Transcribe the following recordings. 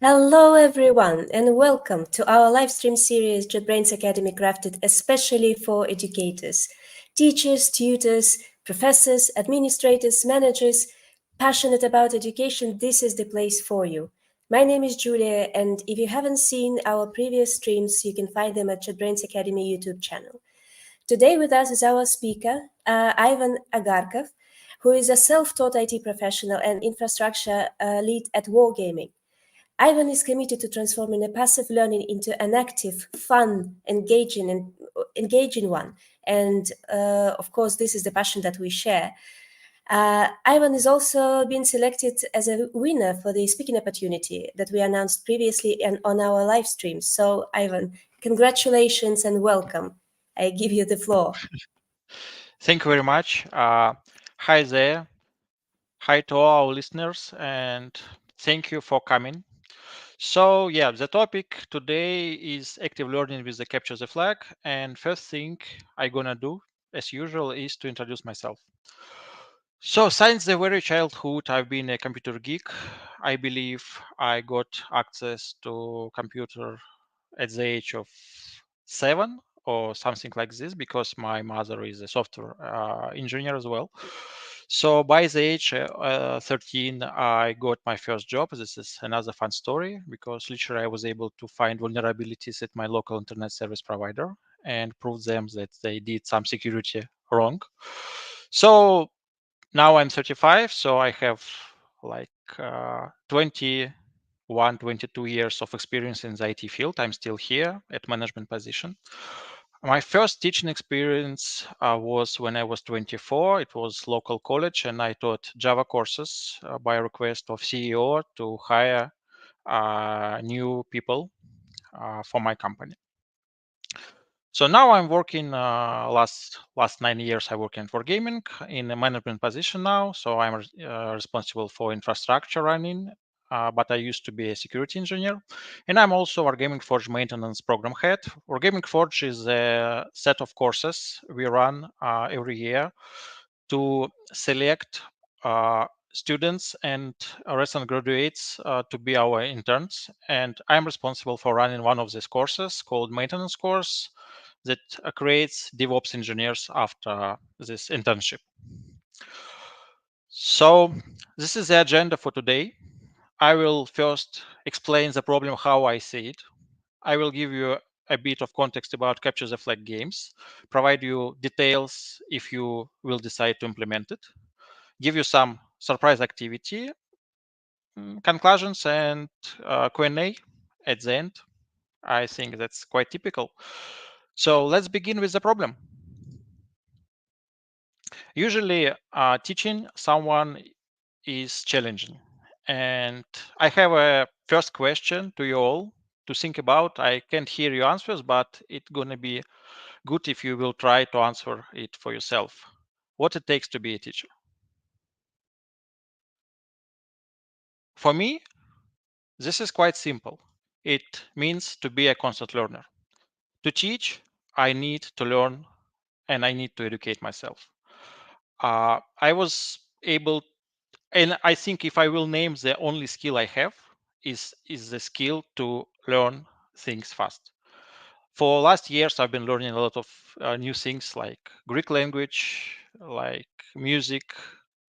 Hello, everyone, and welcome to our live stream series JetBrains Academy, crafted especially for educators, teachers, tutors, professors, administrators, managers, passionate about education. This is the place for you. My name is Julia, and if you haven't seen our previous streams, you can find them at JetBrains Academy YouTube channel. Today with us is our speaker, Ivan Agarkov, who is a self-taught IT professional and infrastructure lead at Wargaming. Ivan is committed to transforming a passive learning into an active, fun, engaging one. And of course, this is the passion that we share. Ivan is also been selected as a winner for the speaking opportunity that we announced previously on our live stream. So, Ivan, congratulations and welcome. I give you the floor. Thank you very much. Hi there. Hi to all our listeners, and thank you for coming. So, yeah, the topic today is active learning with the capture the flag. And first thing I'm gonna do, as usual, is to introduce myself. So, since the very childhood, I've been a computer geek. I believe I got access to computer at the age of 7 or something like this because my mother is a software engineer as well. So by the age 13, I got my first job. This is another fun story because literally I was able to find vulnerabilities at my local internet service provider and prove them that they did some security wrong. So now I'm 35, so I have like 21, 22 years of experience in the IT field. I'm still here at management position. My first teaching experience was when I was 24. It was local college, and I taught Java courses by request of CEO to hire new people for my company. So now I'm working last 9 years. I working for gaming in a management position now. So I'm responsible for infrastructure running. But I used to be a security engineer, and I'm also our Gaming Forge maintenance program head. Our Gaming Forge is a set of courses we run every year to select students and recent graduates to be our interns. And I'm responsible for running one of these courses called maintenance course that creates DevOps engineers after this internship. So this is the agenda for today. I will first explain the problem how I see it. I will give you a bit of context about capture the flag games, provide you details if you will decide to implement it, give you some surprise activity, conclusions, and Q&A at the end. I think that's quite typical. So let's begin with the problem. Usually, teaching someone is challenging. And I have a first question to you all to think about. I can't hear your answers, but it's going to be good if you will try to answer it for yourself. What it takes to be a teacher? For me, this is quite simple. It means to be a constant learner. To teach, I need to learn and I need to educate myself. I was able, and I think if I will name the only skill I have is the skill to learn things fast. For last years, I've been learning a lot of new things like Greek language, like music,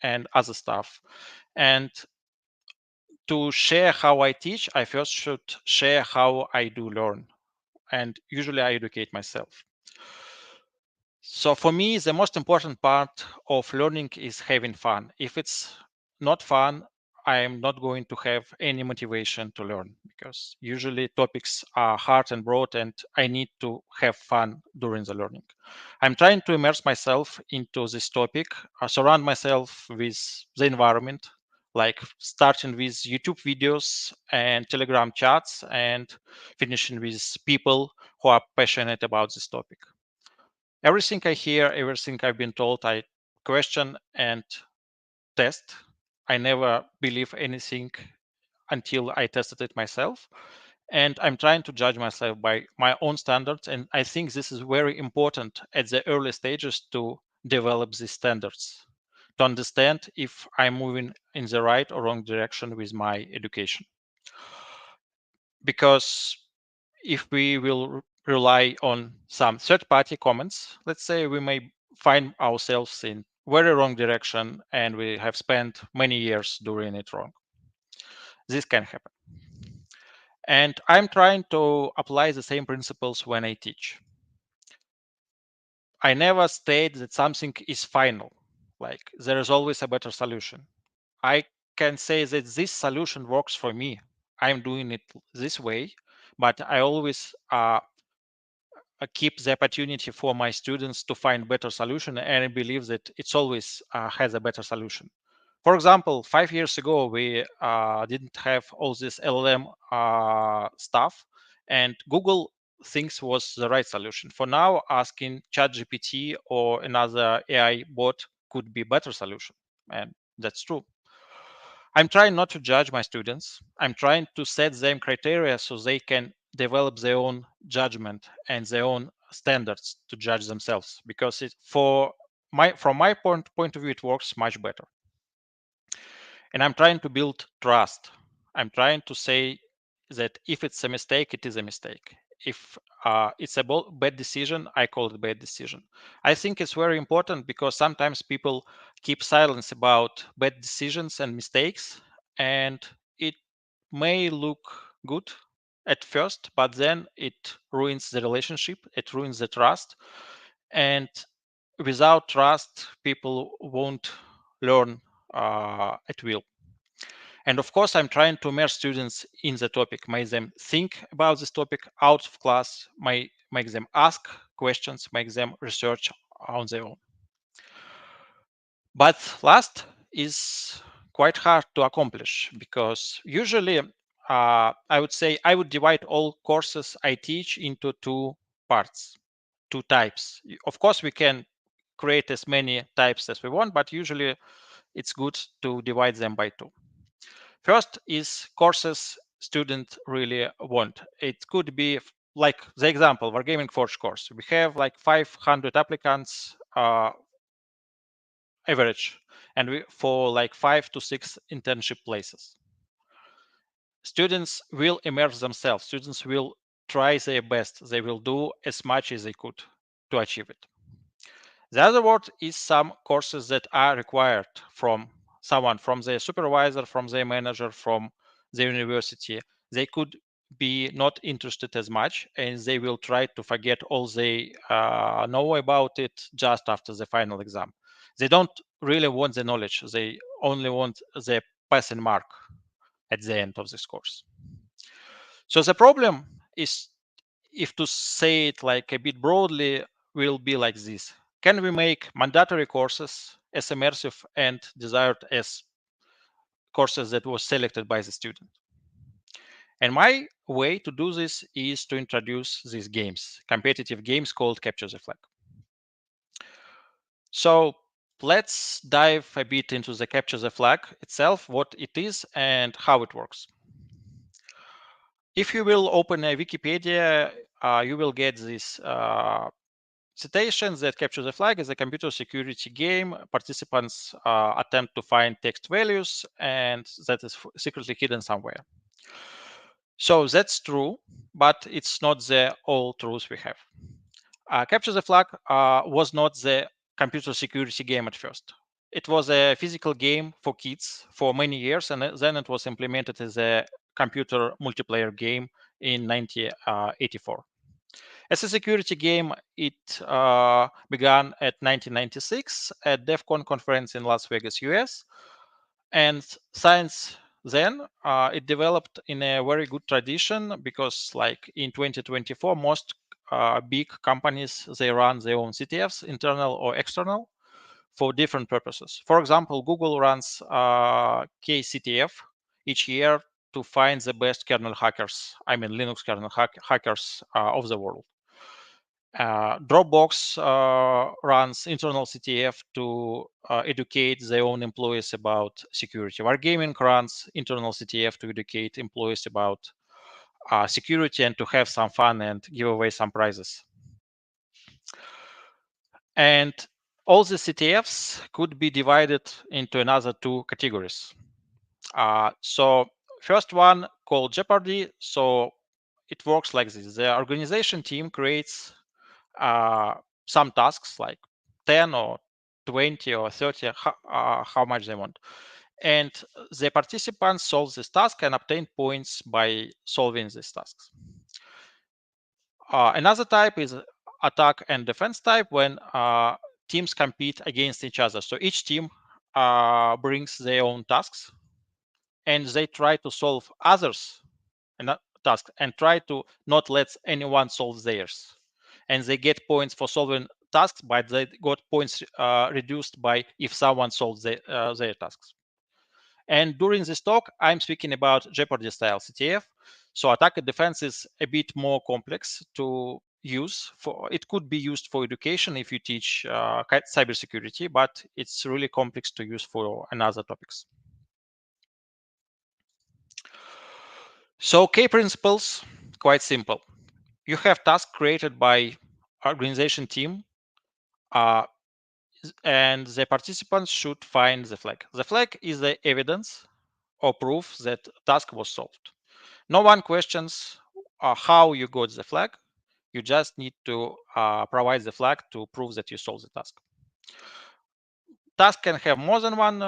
and other stuff. And to share how I teach, I first should share how I do learn. And usually I educate myself. So for me, the most important part of learning is having fun. If it's not fun, I am not going to have any motivation to learn because usually topics are hard and broad and I need to have fun during the learning. I'm trying to immerse myself into this topic, surround myself with the environment, like starting with YouTube videos and Telegram chats and finishing with people who are passionate about this topic. Everything I hear, everything I've been told, I question and test. I never believe anything until I tested it myself. And I'm trying to judge myself by my own standards. And I think this is very important at the early stages to develop these standards, to understand if I'm moving in the right or wrong direction with my education. because if we will rely on some third-party comments, let's say we may find ourselves in very wrong direction and we have spent many years doing it wrong. This can happen. And I'm trying to apply the same principles when I teach. I never state that something is final, like there is always a better solution. I can say that this solution works for me. I'm doing it this way, but I always keep the opportunity for my students to find better solution, and I believe that it's always has a better solution. For example, 5 years ago, we didn't have all this LLM stuff, and Google thinks was the right solution. For now, asking ChatGPT or another AI bot could be better solution, and that's true. I'm trying not to judge my students. I'm trying to set them criteria so they can develop their own judgment and their own standards to judge themselves. Because from my point of view, it works much better. And I'm trying to build trust. I'm trying to say that if it's a mistake, it is a mistake. If it's a bad decision, I call it bad decision. I think it's very important because sometimes people keep silence about bad decisions and mistakes, and it may look good at first, but then it ruins the relationship, it ruins the trust. And without trust, people won't learn at will. And of course, I'm trying to immerse students in the topic, make them think about this topic out of class, make them ask questions, make them research on their own. But last is quite hard to accomplish because usually I would say I would divide all courses I teach into two parts, two types. Of course, we can create as many types as we want, but usually it's good to divide them by two. First is courses student really want. It could be like the example, Wargaming Forge course. We have like 500 applicants average, and for like 5 to 6 internship places. Students will immerse themselves. Students will try their best. They will do as much as they could to achieve it. The other word is some courses that are required from someone, from their supervisor, from their manager, from the university. They could be not interested as much, and they will try to forget all they know about it just after the final exam. They don't really want the knowledge. They only want the passing mark at the end of this course. So the problem is, if to say it like a bit broadly, will be like this. Can we make mandatory courses as immersive and desired as courses that was selected by the student? And my way to do this is to introduce these games, competitive games called Capture the Flag. So let's dive a bit into the Capture the Flag itself, what it is and how it works. If you will open a Wikipedia, you will get this citations that Capture the Flag is a computer security game. Participants attempt to find text values, and that is secretly hidden somewhere. So that's true, but it's not the all truth we have. Capture the Flag was not the computer security game at first. It was a physical game for kids for many years, and then it was implemented as a computer multiplayer game in 1984. As a security game, it began at 1996 at DEF CON conference in Las Vegas, US. And since then, it developed in a very good tradition because like in 2024, most big companies, they run their own CTFs, internal or external, for different purposes. For example, Google runs KCTF each year to find the best kernel hackers, I mean Linux kernel hackers of the world. Dropbox runs internal CTF to educate their own employees about security. Wargaming runs internal CTF to educate employees about security and to have some fun and give away some prizes. And all the CTFs could be divided into another two categories. So first one called Jeopardy. So it works like this. The organization team creates some tasks like 10 or 20 or 30, how much they want. And the participants solve this task and obtain points by solving these tasks. Another type is attack and defense type, when teams compete against each other. So each team brings their own tasks, and they try to solve others tasks and try to not let anyone solve theirs. And they get points for solving tasks, but they got points reduced by if someone solves their tasks. And during this talk, I'm speaking about Jeopardy style CTF. So attack and defense is a bit more complex to use. It could be used for education if you teach cybersecurity, but it's really complex to use for another topics. So key principles, quite simple. You have tasks created by organization team, and the participants should find the flag. The flag is the evidence or proof that task was solved. No one questions how you got the flag. You just need to provide the flag to prove that you solved the task. Task can have more than one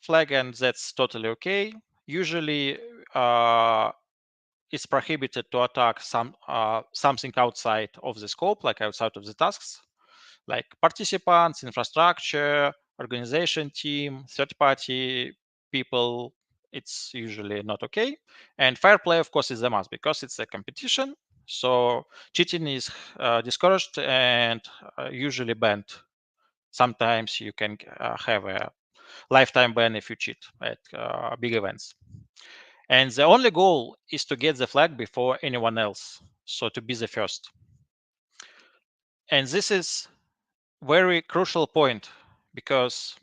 flag, and that's totally okay. Usually, it's prohibited to attack something outside of the scope, like outside of the tasks, like participants, infrastructure, organization team, third-party people. It's usually not okay. And fair play, of course, is a must because it's a competition. So cheating is discouraged and usually banned. Sometimes you can have a lifetime ban if you cheat at big events. And the only goal is to get the flag before anyone else. So to be the first. And this is very crucial point, because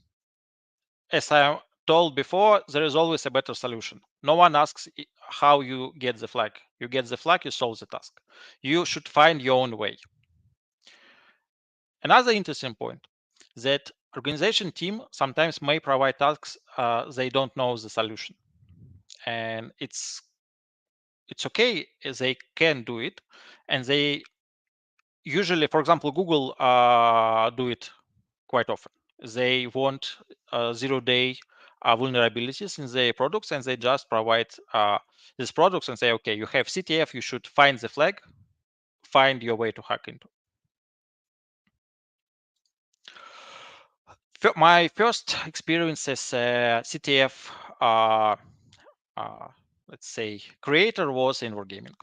as I told before, there is always a better solution. No one asks how you get the flag. You get the flag, you solve the task. You should find your own way. Another interesting point, that organization team sometimes may provide tasks they don't know the solution. And it's okay, they can do it. And they usually, for example, Google do it quite often. They want 0-day vulnerabilities in their products, and they just provide these products and say, okay, you have CTF, you should find the flag, find your way to hack into. My first experience as a CTF, let's say, creator was in wargaming.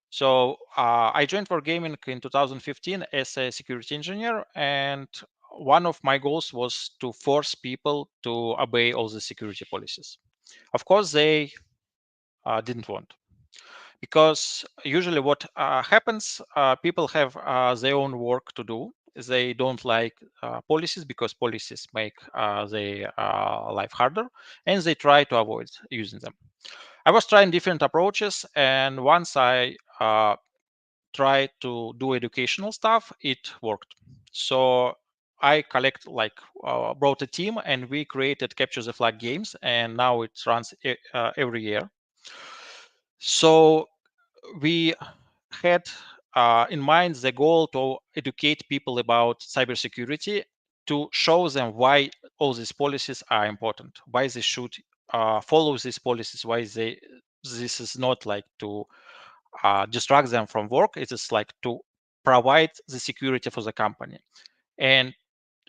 So I joined wargaming in 2015 as a security engineer, and one of my goals was to force people to obey all the security policies. Of course, they didn't want, because usually what happens, people have their own work to do. They don't like policies because policies make their life harder, and they try to avoid using them. I was trying different approaches, and once I tried to do educational stuff, it worked. So I brought a team, and we created capture the flag games, and now it runs every year. So we had in mind the goal to educate people about cybersecurity, to show them why all these policies are important, why they should follow these policies, why this is not like to distract them from work. It is like to provide the security for the company. And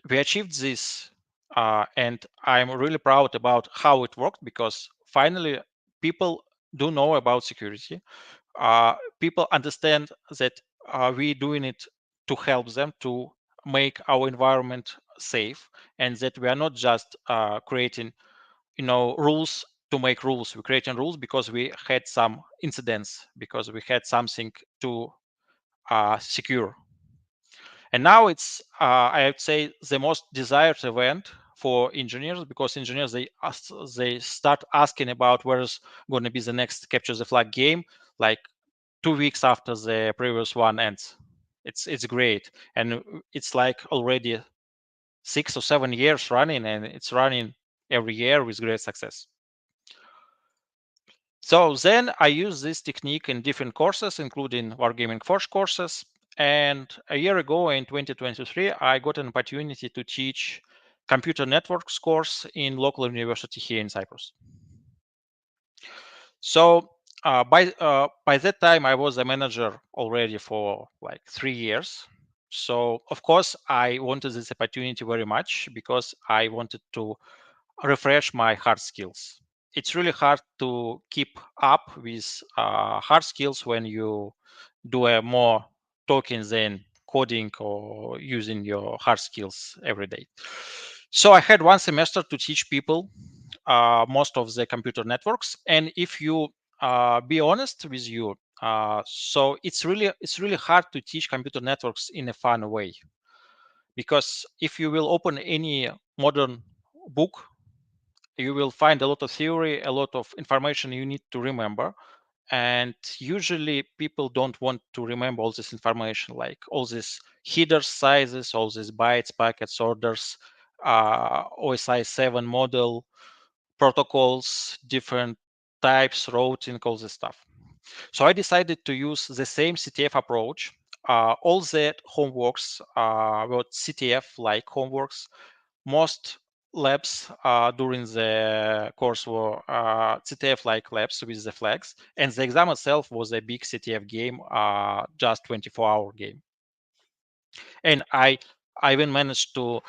we achieved this, and I'm really proud about how it worked, because finally people do know about security. People understand that we're doing it to help them to make our environment safe, and that we are not just creating rules to make rules. We're creating rules because we had some incidents, because we had something to secure. And now it's I would say the most desired event for engineers, because engineers, they start asking about where's going to be the next capture the flag game, like 2 weeks after the previous one ends. It's great, and it's like already 6 or 7 years running, and it's running every year with great success. So then I use this technique in different courses, including Wargaming Forge courses. And a year ago in 2023, I got an opportunity to teach computer networks course in local university here in Cyprus. So by that time, I was a manager already for like 3 years. So of course, I wanted this opportunity very much because I wanted to refresh my hard skills. It's really hard to keep up with hard skills when you do a more talking than coding or using your hard skills every day. So I had one semester to teach people most of the computer networks, and if you be honest with you, so it's really hard to teach computer networks in a fun way, because if you will open any modern book, you will find a lot of theory, a lot of information you need to remember. And usually people don't want to remember all this information, like all these headers sizes, all these bytes, packets, orders, OSI 7 model, protocols, different types, routing, all this stuff. So I decided to use the same CTF approach. All the homeworks were CTF-like homeworks. Most labs during the course were CTF-like labs with the flags, and the exam itself was a big CTF game, just 24-hour game. And I even managed to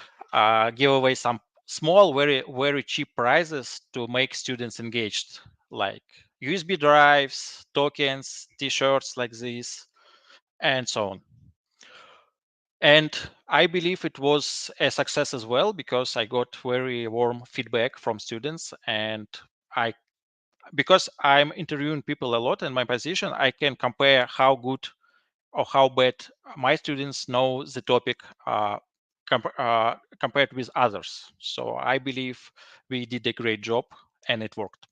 give away some small, very cheap prizes to make students engaged, like USB drives, tokens, T-shirts like this, and so on. And I believe it was a success as well, because I got very warm feedback from students. And I, because I'm interviewing people a lot in my position, I can compare how good or how bad my students know the topic compared with others. So I believe we did a great job and it worked.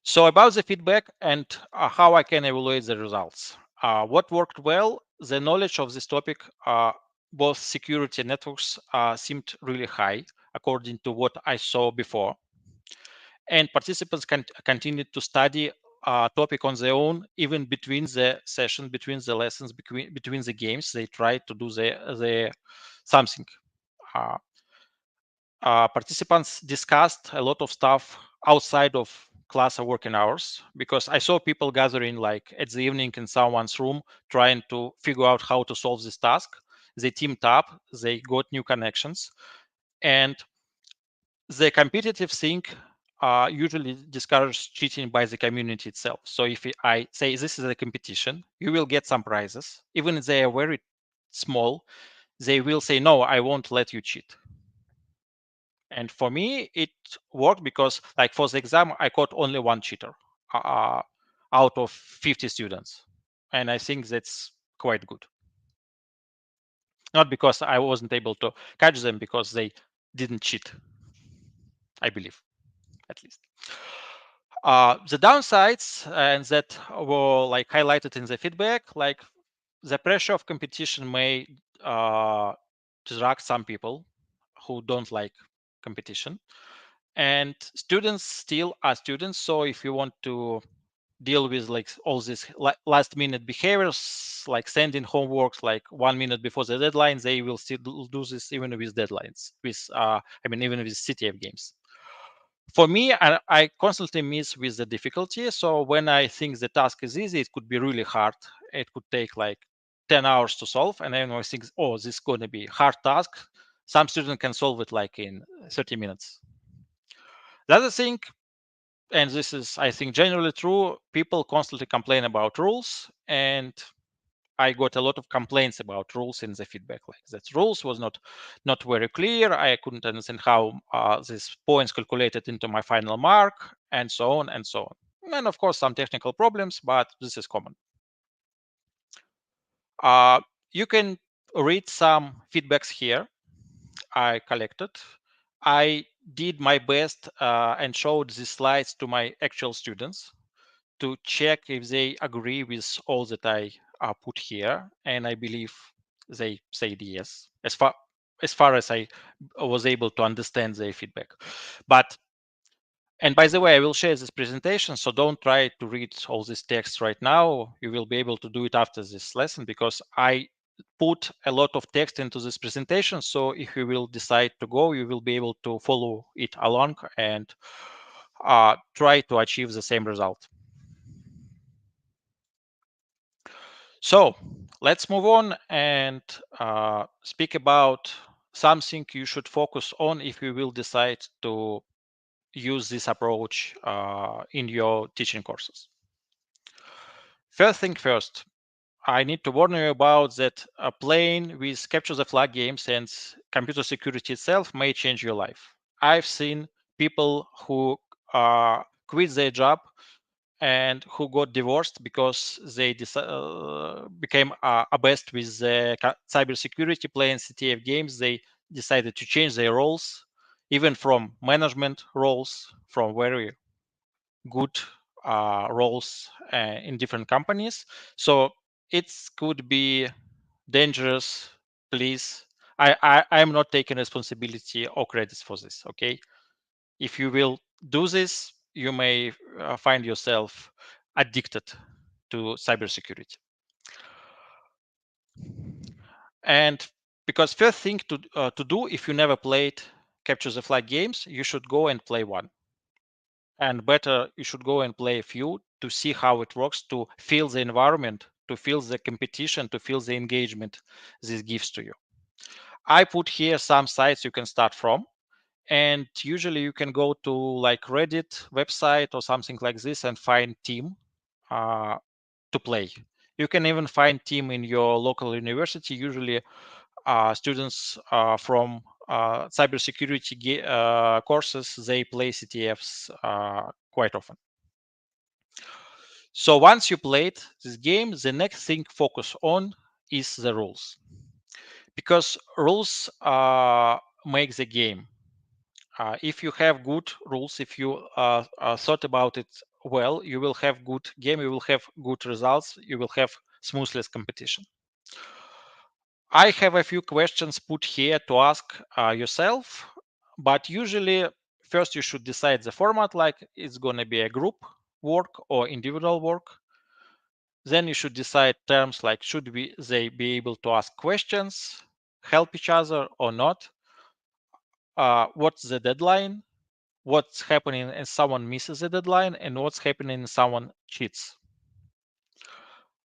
So about the feedback and how I can evaluate the results. What worked well, the knowledge of this topic, both security and networks, seemed really high according to what I saw before. And participants continued to study topic on their own, even between the session, between the lessons, between the games. They tried to do the something. Uh, Participants discussed a lot of stuff outside of class or working hours, because I saw people gathering like at the evening in someone's room trying to figure out how to solve this task. They teamed up, they got new connections, and the competitive thing usually discourages cheating by the community itself. So if I say this is a competition, you will get some prizes, even if they are very small. They will say, no, I won't let you cheat. And for me, it worked because, like for the exam, I caught only one cheater out of 50 students. And I think that's quite good. Not because I wasn't able to catch them, because they didn't cheat, I believe, at least. The downsides, and that were like highlighted in the feedback, like the pressure of competition may distract some people who don't like competition. And students still are students, so if you want to deal with like all these last minute behaviors, like sending homeworks like 1 minute before the deadline, they will still do this even with deadlines, with even with CTF games. For me, I constantly miss with the difficulty. So when I think the task is easy, it could be really hard. It could take like 10 hours to solve. And then I think, oh, this is going to be hard task. Some student can solve it like in 30 minutes. The other thing, and this is, I think, generally true, people constantly complain about rules. And I got a lot of complaints about rules in the feedback, like that rules was not very clear. I couldn't understand how these points calculated into my final mark, and so on and so on. And of course, some technical problems, but this is common. You can read some feedbacks here I collected. I did my best and showed these slides to my actual students to check if they agree with all that I put here, and I believe they said yes, as far as I was able to understand their feedback. But And by the way, I will share this presentation, so don't try to read all this text right now. You will be able to do it after this lesson because I put a lot of text into this presentation. So if you will decide to go, you will be able to follow it along and try to achieve the same result. So let's move on and speak about something you should focus on if you will decide to use this approach in your teaching courses. First thing first, I need to warn you about that playing with capture the flag games and computer security itself may change your life. I've seen people who quit their job and who got divorced because they became obsessed with the cybersecurity playing CTF games. They decided to change their roles, even from management roles, from very good roles in different companies. So it could be dangerous. Please, I'm not taking responsibility or credits for this. Okay, if you will do this, you may find yourself addicted to cybersecurity. And because first thing to do if you never played capture the flag games, you should go and play one. And better, you should go and play a few to see how it works, to feel the environment, to feel the competition, to feel the engagement this gives to you. I put here some sites you can start from. And usually you can go to like Reddit website or something like this and find team to play. You can even find team in your local university. Usually students from cybersecurity courses, they play CTFs quite often. So once you played this game, the next thing focus on is the rules, because rules make the game. If you have good rules, if you thought about it well, you will have good game, you will have good results, you will have smoothless competition. I have a few questions put here to ask yourself, but usually first you should decide the format, like it's going to be a group work or individual work. Then you should decide terms like they be able to ask questions, help each other or not, what's the deadline, what's happening if someone misses the deadline, and what's happening if someone cheats.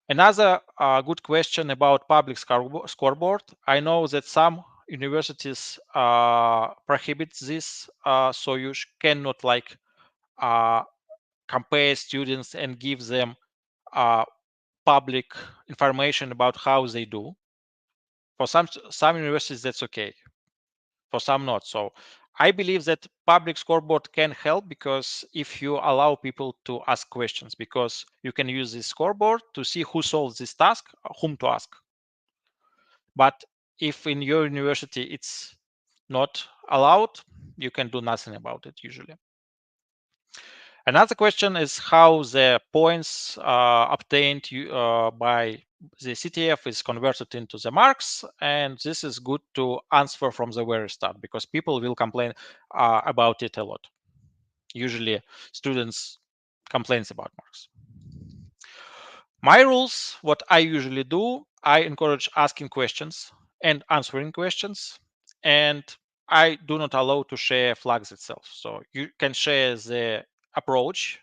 Another good question about public scoreboard. I know that some universities prohibit this, so you cannot like compare students and give them public information about how they do. For some universities, that's okay. For some, not. So I believe that public scoreboard can help, because if you allow people to ask questions, because you can use this scoreboard to see who solves this task, whom to ask. But if in your university it's not allowed, you can do nothing about it usually. Another question is how the points obtained by the CTF is converted into the marks, and this is good to answer from the very start, because people will complain about it a lot. Usually students complains about marks. My rules, what I usually do, I encourage asking questions and answering questions, and I do not allow to share flags itself. So you can share the approach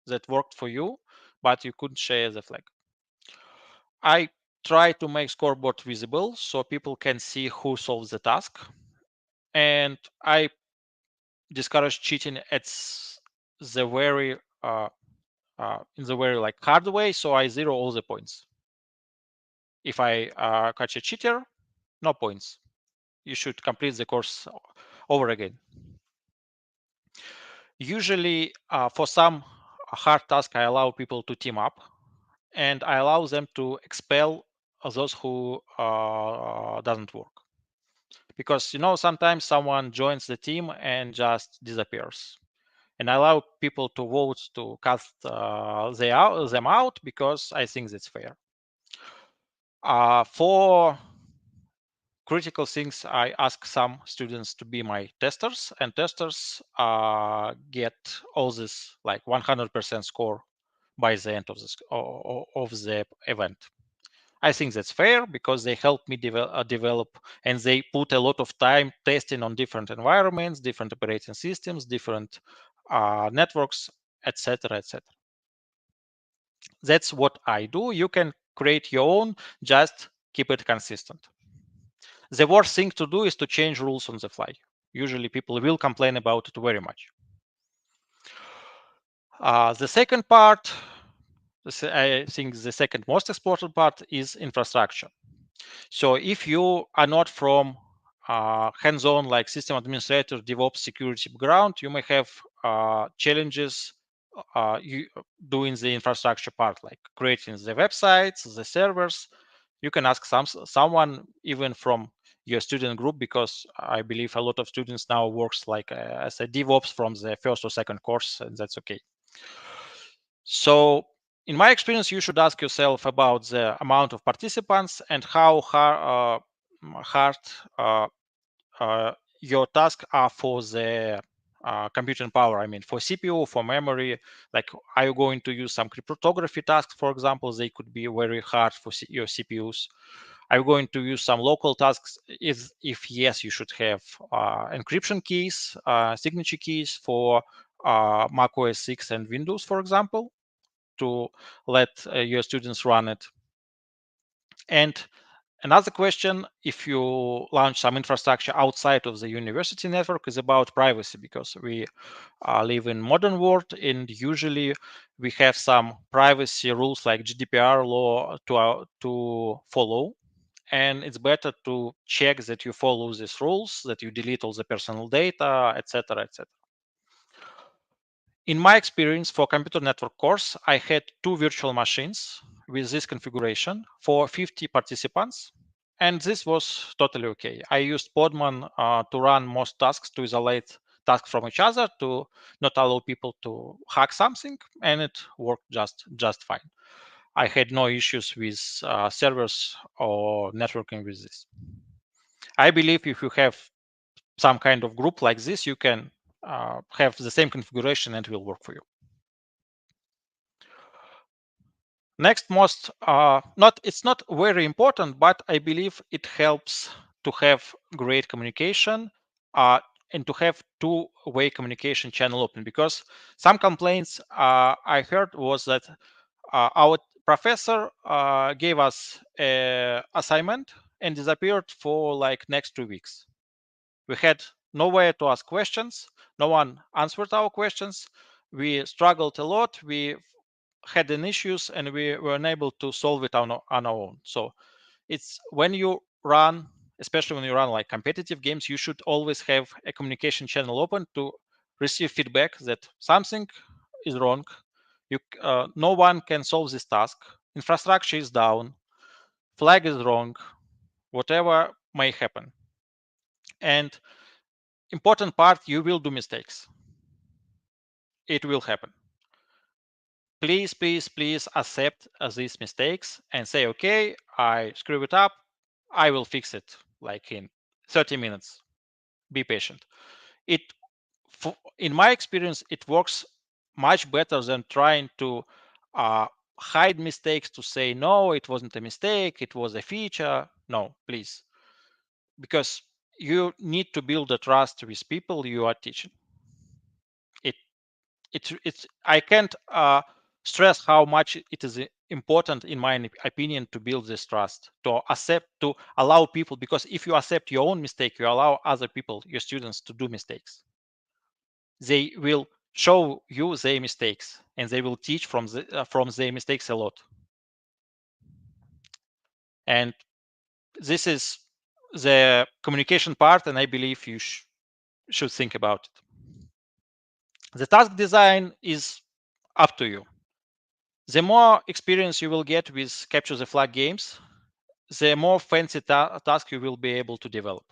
that worked for you, but you couldn't share the flag. I try to make scoreboard visible so people can see who solves the task, and I discourage cheating at the very in the very like hard way. So I zero all the points. If I catch a cheater, no points. You should complete the course over again. Usually, for some hard task, I allow people to team up, and I allow them to expel those who doesn't work. Because sometimes someone joins the team and just disappears, and I allow people to vote to cast them out, because I think that's fair. For critical things, I ask some students to be my testers, and testers get all this like 100% score by the end of the event. I think that's fair because they help me develop, and they put a lot of time testing on different environments, different operating systems, different networks, etc., etc. That's what I do. You can create your own, just keep it consistent. The worst thing to do is to change rules on the fly. Usually people will complain about it very much. The second part, I think the second most important part is infrastructure. So if you are not from hands-on like system administrator, DevOps, security background, you may have challenges doing the infrastructure part, like creating the websites, the servers. You can ask someone even from your student group, because I believe a lot of students now works like as a DevOps from the first or second course, and that's okay. So in my experience, you should ask yourself about the amount of participants and how hard your tasks are for the computing power. I mean, for CPU, for memory. Like, are you going to use some cryptography tasks, for example? They could be very hard for your CPUs. Are you going to use some local tasks? If yes, you should have encryption keys, signature keys for Mac OS X and Windows, for example, to let your students run it. And another question, if you launch some infrastructure outside of the university network, is about privacy, because we live in modern world, and usually we have some privacy rules like GDPR law to follow. And it's better to check that you follow these rules, that you delete all the personal data, etc., etc. In my experience for computer network course, I had 2 virtual machines with this configuration for 50 participants, and this was totally okay. I used Podman to run most tasks, to isolate tasks from each other, to not allow people to hack something, and it worked just fine. I had no issues with servers or networking with this. I believe if you have some kind of group like this, you can have the same configuration and it will work for you. Next most, it's not very important, but I believe it helps to have great communication and to have two-way communication channel open, because some complaints I heard was that our professor gave us an assignment and disappeared for like next 2 weeks. We had nowhere to ask questions. No one answered our questions. We struggled a lot. We had an issues and we were unable to solve it on our own. So it's when you run, especially when you run like competitive games, you should always have a communication channel open to receive feedback that something is wrong. No one can solve this task. Infrastructure is down. Flag is wrong. Whatever may happen. And important part, you will do mistakes. It will happen. Please, please, please accept these mistakes and say, okay, I screw it up. I will fix it like in 30 minutes. Be patient. It, in my experience, it works much better than trying to hide mistakes, to say, no, it wasn't a mistake, it was a feature. No, please. Because you need to build a trust with people you are teaching. It's I can't stress how much it is important, in my opinion, to build this trust, to accept, to allow people, because if you accept your own mistake, you allow other people, your students, to do mistakes. They will show you their mistakes and they will teach from their mistakes a lot. And this is the communication part, and I believe you should think about it. The task design is up to you. The more experience you will get with capture the flag games, the more fancy task you will be able to develop.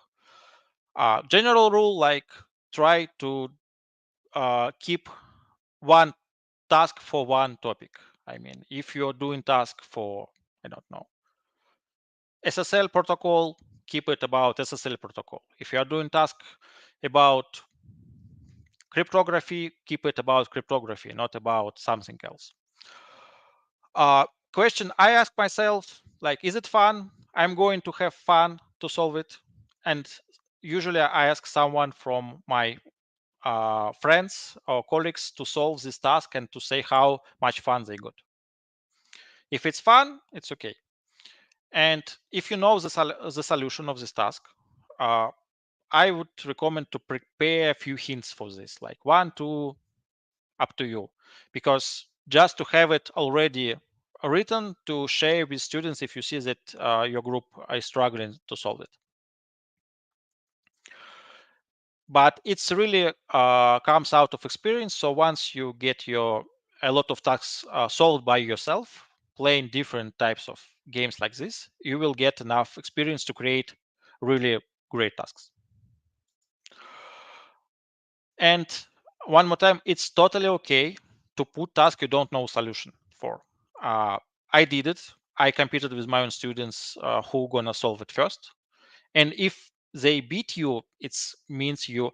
General rule, like, try to keep one task for one topic. I mean, if you're doing task for, I don't know, SSL protocol, keep it about SSL protocol. If you are doing task about cryptography, keep it about cryptography, not about something else. Question I ask myself, like, is it fun? I'm going to have fun to solve it. And usually I ask someone from my friends or colleagues to solve this task and to say how much fun they got. If it's fun, it's okay. And if you know the solution of this task, uh, I would recommend to prepare a few hints for this, like 1, 2, up to you, because just to have it already written to share with students if you see that your group is struggling to solve it. But it's really comes out of experience. So once you get a lot of tasks solved by yourself, playing different types of games like this, you will get enough experience to create really great tasks. And one more time, it's totally okay to put task you don't know solution for. I did it. I competed with my own students who gonna solve it first. And if they beat you, it means you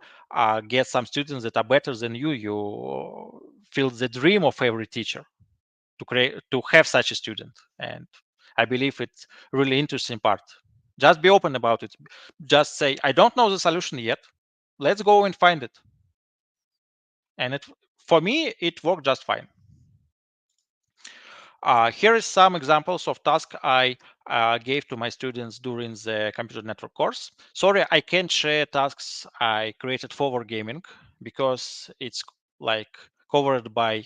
get some students that are better than you. You feel the dream of every teacher to have such a student. And I believe it's really interesting part. Just be open about it. Just say, I don't know the solution yet. Let's go and find it. And for me, it worked just fine. Here is some examples of tasks I gave to my students during the computer network course. Sorry, I can't share tasks I created for wargaming because it's like covered by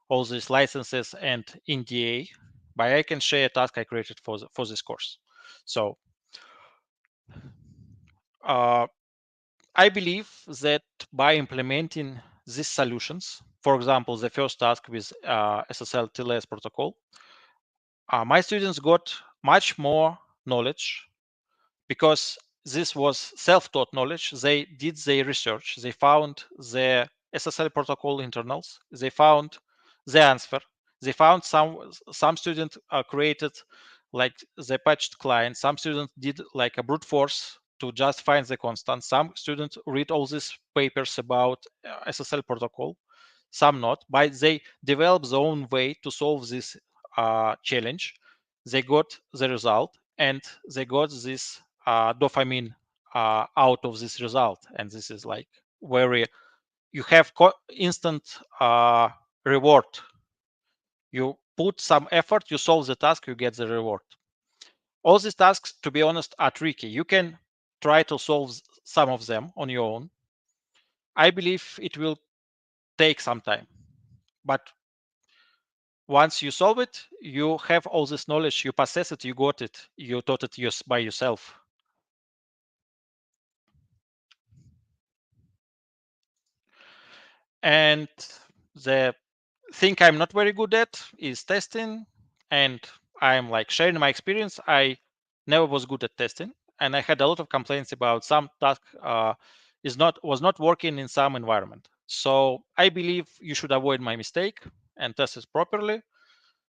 all these licenses and NDA, but I can share a task I created for this course. So I believe that by implementing these solutions, for example, the first task with SSL TLS protocol, my students got much more knowledge because this was self-taught knowledge. They did their research. They found the SSL protocol internals. They found the answer. They found some students created like the patched client. Some students did like a brute force to just find the constant. Some students read all these papers about SSL protocol. Some not, but they developed their own way to solve this challenge. They got the result, and they got this dopamine out of this result. And this is like very, you have instant reward. You put some effort, you solve the task, you get the reward. All these tasks, to be honest, are tricky. You can try to solve some of them on your own. I believe it will take some time, but once you solve it, you have all this knowledge, you possess it, you got it, you taught it by yourself. And the thing I'm not very good at is testing, and I'm like sharing my experience. I never was good at testing, and I had a lot of complaints about some task was not working in some environment. So I believe you should avoid my mistake and test it properly.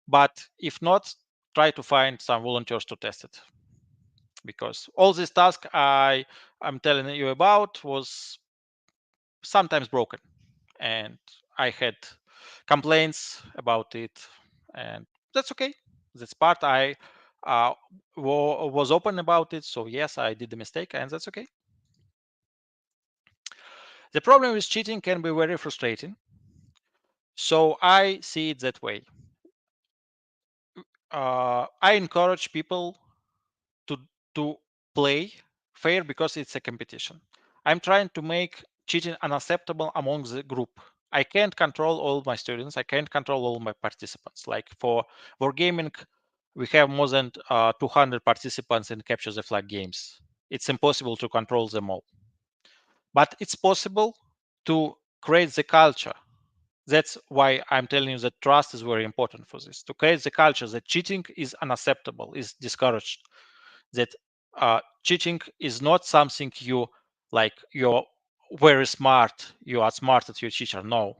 But if not, try to find some volunteers to test it, because all this task I'm telling you about was sometimes broken, and I had complaints about it, and that's okay. That's part. I was open about it, so yes, I did the mistake, and that's okay. The problem with cheating can be very frustrating, so I see it that way. I encourage people to to play fair because it's a competition. I'm trying to make cheating unacceptable among the group. I can't control all my students. I can't control all my participants. Like for wargaming, we have more than 200 participants in capture the flag games. It's impossible to control them all, but it's possible to create the culture. That's why I'm telling you that trust is very important for this. To create the culture that cheating is unacceptable, is discouraged, that cheating is not something you like, you're very smart, you are smart at your teacher. No,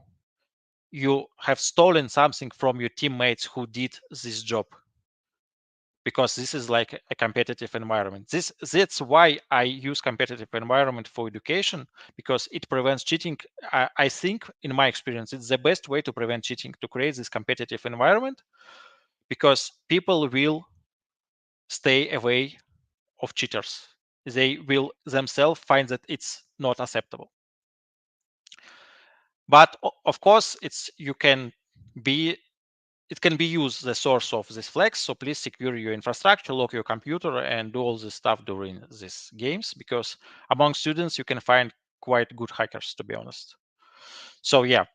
you have stolen something from your teammates who did this job. because this is like a competitive environment. That's why I use competitive environment for education, because it prevents cheating. I think, in my experience, it's the best way to prevent cheating, to create this competitive environment, because people will stay away of cheaters. They will themselves find that it's not acceptable. But of course, it can be used the source of this flex. So please secure your infrastructure, lock your computer, and do all this stuff during these games, because among students you can find quite good hackers, to be honest. So yeah,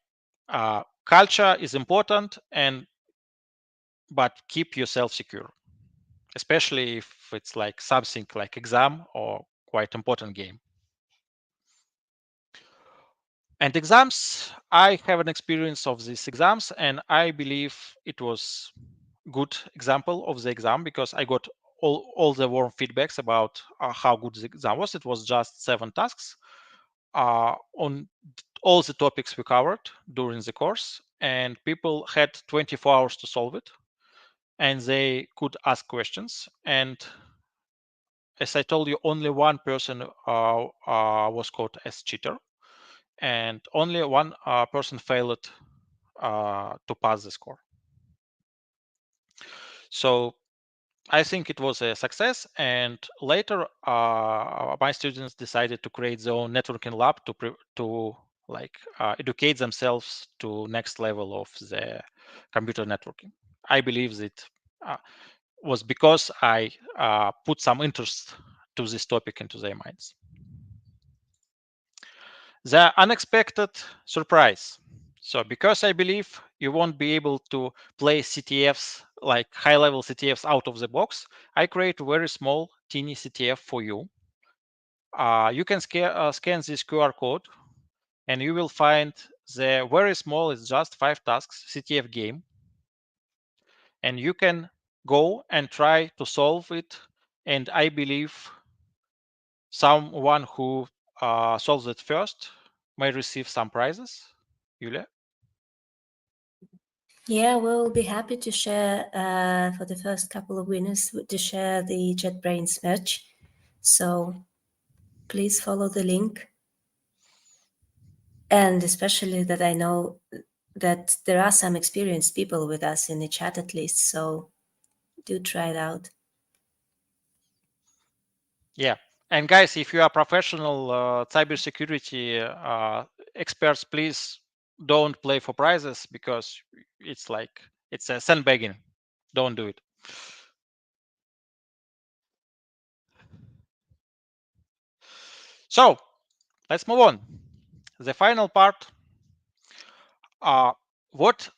culture is important, but keep yourself secure, especially if it's like something like exam or quite important game. And exams, I have an experience of these exams, and I believe it was good example of the exam, because I got all the warm feedbacks about how good the exam was. It was just 7 tasks on all the topics we covered during the course, and people had 24 hours to solve it, and they could ask questions. And as I told you, only one person was caught as cheater, and only one person failed to pass the score. So I think it was a success. And later, my students decided to create their own networking lab to educate themselves to next level of the computer networking. I believe that uh, was because I put some interest to this topic into their minds. The unexpected surprise. So because I believe you won't be able to play CTFs, like high-level CTFs, out of the box, I create a very small, teeny CTF for you. You can scan this QR code, and you will find the very small, it's just 5 tasks, CTF game. And you can go and try to solve it. And I believe someone who solves it first may receive some prizes. Yulia? Yeah, we'll be happy to share for the first couple of winners to share the JetBrains merch. So please follow the link. And especially that I know that there are some experienced people with us in the chat at least. So do try it out. Yeah. And guys, if you are professional cybersecurity experts, please don't play for prizes, because it's a sandbagging. Don't do it. So let's move on. The final part. What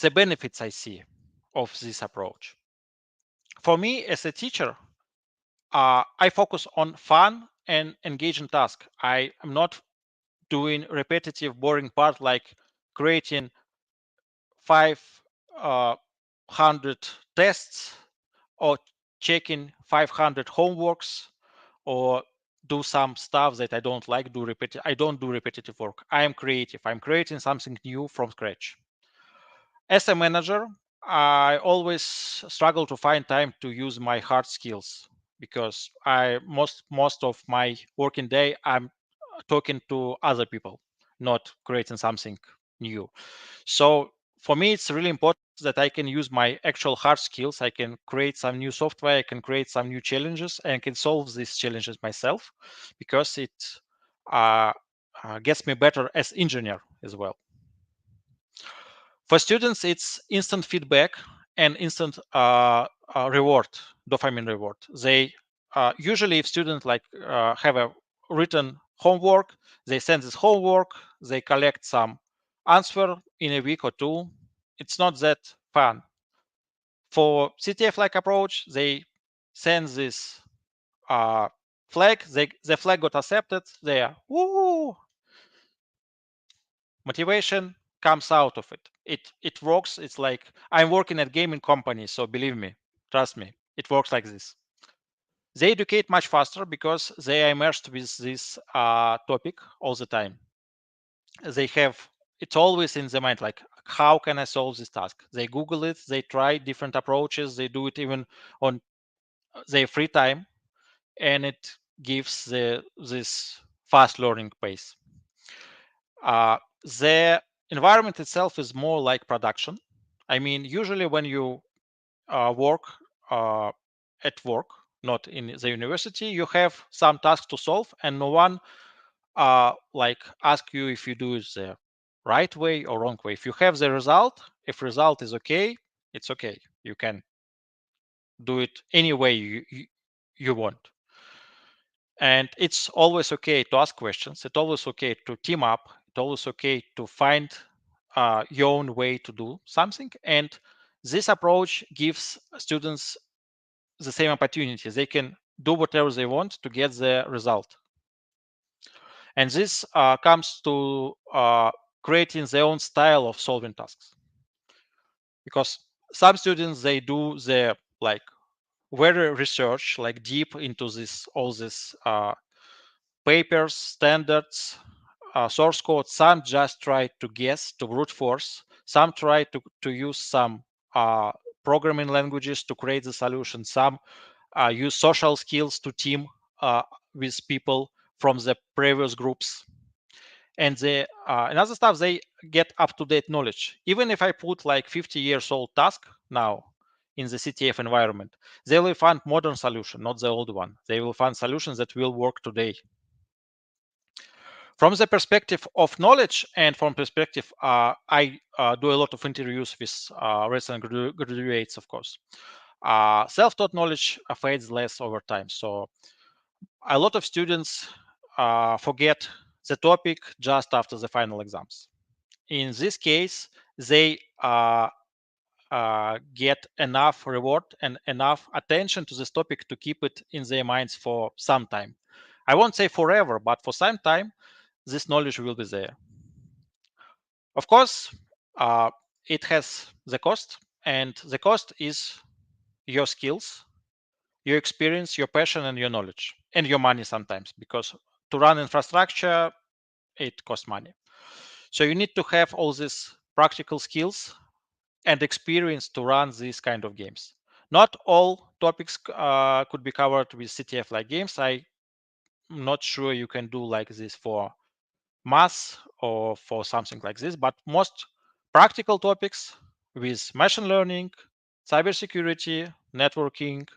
the benefits I see of this approach? For me as a teacher, I focus on fun and engaging tasks. I am not doing repetitive, boring part like creating 500 tests, or checking 500 homeworks, or do some stuff that I don't like. I don't do repetitive work. I am creative. I'm creating something new from scratch. As a manager, I always struggle to find time to use my hard skills, because I most of my working day I'm talking to other people, not creating something new. So for me, it's really important that I can use my actual hard skills. I can create some new software, I can create some new challenges, and I can solve these challenges myself, because it uh, gets me better as engineer as well. For students, it's instant feedback and instant reward, dopamine reward. They usually, if students have a written homework, they send this homework, they collect some answer in a week or two. It's not that fun. For CTF-like approach, they send this flag. The flag got accepted. They are woo, motivation comes out of it. It works. It's like I'm working at gaming company, so believe me, trust me, it works like this. They educate much faster because they are immersed with this topic all the time. They have it's always in their mind, like, how can I solve this task? They Google it, they try different approaches, they do it even on their free time, and it gives this fast learning pace. The environment itself is more like production. I mean, usually when you work uh, at work, not in the university, you have some tasks to solve, and no one like ask you if you do it the right way or wrong way. If you have the result, if result is okay, it's okay. You can do it any way you want. And it's always okay to ask questions. It's always okay to team up. It's always okay to find your own way to do something. And this approach gives students the same opportunities. They can do whatever they want to get the result. And this comes to creating their own style of solving tasks. Because some students, they do the like very research, like deep into this all this papers, standards, source code. Some just try to guess, to brute force. Some try to use some programming languages to create the solution. Some use social skills to team with people from the previous groups. And the another stuff, they get up-to-date knowledge. Even if I put like 50 years old task now in the CTF environment, they will find modern solution, not the old one. They will find solutions that will work today. From the perspective of knowledge and from perspective, I do a lot of interviews with recent graduates, of course. Self-taught knowledge fades less over time. So a lot of students forget the topic just after the final exams. In this case, they get enough reward and enough attention to this topic to keep it in their minds for some time. I won't say forever, but for some time, this knowledge will be there. Of course, it has the cost, and the cost is your skills, your experience, your passion, and your knowledge, and your money sometimes, because to run infrastructure, it costs money. So you need to have all these practical skills and experience to run these kind of games. Not all topics could be covered with CTF-like games. I'm not sure you can do like this for math or for something like this, but most practical topics with machine learning, cybersecurity, networking,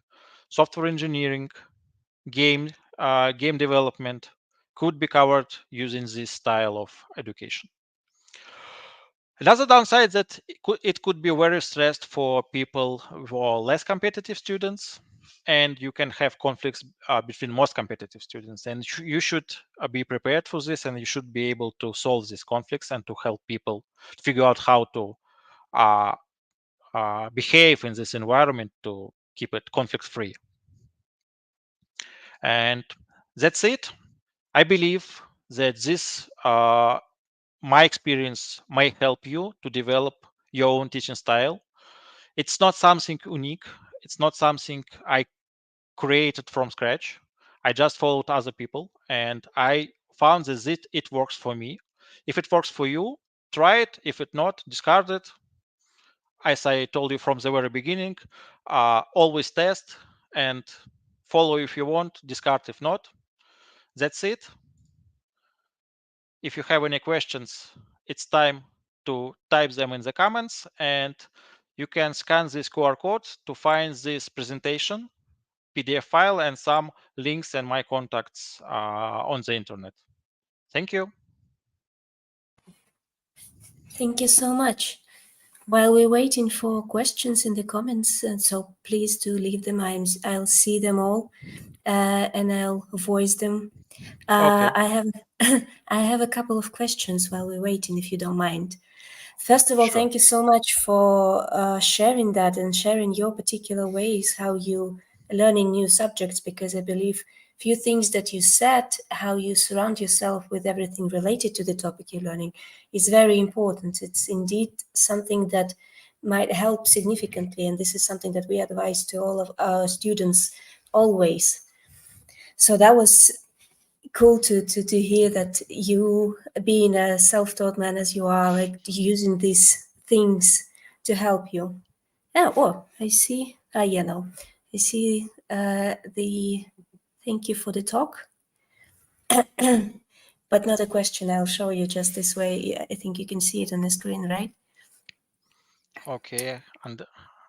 software engineering, game development could be covered using this style of education. Another downside that it could be very stressed for people who are less competitive students, and you can have conflicts between most competitive students. And you should be prepared for this, and you should be able to solve these conflicts and to help people figure out how to uh, behave in this environment to keep it conflict free. And that's it. I believe that this my experience may help you to develop your own teaching style. It's not something unique. It's not something I created from scratch. I just followed other people and I found that it works for me. If it works for you, try it. If it not, discard it. As I told you from the very beginning, always test and follow if you want, discard if not. That's it. If you have any questions, it's time to type them in the comments, and you can scan this QR code to find this presentation, PDF file, and some links and my contacts on the internet. Thank you. Thank you so much. While we're waiting for questions in the comments, so please do leave them. I'll see them all, and I'll voice them. Okay. I have I have a couple of questions while we're waiting, if you don't mind. First of all, Sure. thank you so much for sharing that and sharing your particular ways how you learning new subjects, because I believe few things that you said, how you surround yourself with everything related to the topic you're learning, is very important. It's indeed something that might help significantly, and this is something that we advise to all of our students always. So that was cool to hear that you, being a self-taught man as you are, like using these things to help you. Yeah, oh, I see. Yeah, no, I see thank you for the talk. But not a question. I'll show you just this way. I think you can see it on the screen, right? Okay, and